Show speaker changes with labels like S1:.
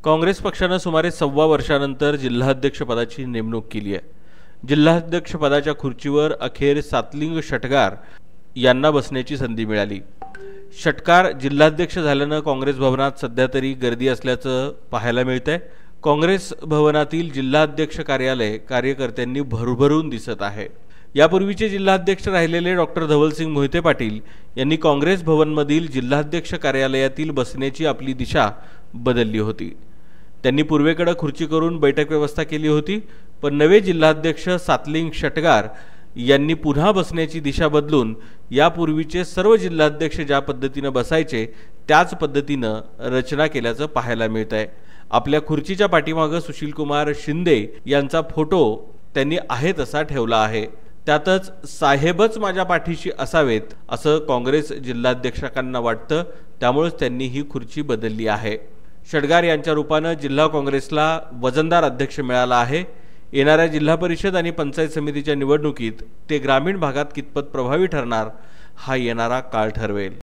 S1: काँग्रेस पक्षाने सुमारे 1.25 वर्षानंतर जिल्हाध्यक्षपदाची नेमणूक केली आहे। जिल्हाध्यक्षपदाच्या खुर्चीवर अखेर सातलिंग षटगार यांना बसण्याची संधी मिळाली। षटगार जिल्हाध्यक्ष झाल्याने काँग्रेस भवनात सध्या तरी गर्दी असल्याचं पाहायला मिळतंय। काँग्रेस भवनातील जिल्हाध्यक्ष कार्यालय कार्यकर्त्यांनी भरभरून दिसत आहे। यापूर्वीचे जिल्हाध्यक्ष राहिलेले डॉक्टर धवलसिंग मोहिते पाटील यांनी काँग्रेस भवनमधील जिल्हाध्यक्ष कार्यालयातील बसण्याची आपली दिशा बदलली होती। त्यांनी पूर्वेकडे खुर्ची करून बैठक व्यवस्था केली होती, पण नवे जिल्हाध्यक्ष सातलिंग षटगार यांनी पुन्हा बसण्याची दिशा बदलून यापूर्वीचे सर्व जिल्हाध्यक्ष ज्या पद्धतीने बसायचे त्याच पद्धतीने रचना केल्याचं पाहायला मिळतंय। आपल्या खुर्चीच्या पाठीमागे सुशीलकुमार शिंदे यांचा फोटो त्यांनी आहे तसा ठेवला आहे। त्यातच साहेबच माझ्या पाठीशी असावेत असं काँग्रेस जिल्हाध्यक्षांना वाटतं, त्यामुळेच त्यांनी ही खुर्ची बदलली आहे। षटगार यांच्या रूपाने जिल्हा काँग्रेसला वजनदार अध्यक्ष मिळाला आहे। येणाऱ्या जिल्हा परिषद आणि पंचायत समितीच्या निवडणुकीत ते ग्रामीण भागात कितपत प्रभावी ठरणार हा येणारा काळ ठरवेल।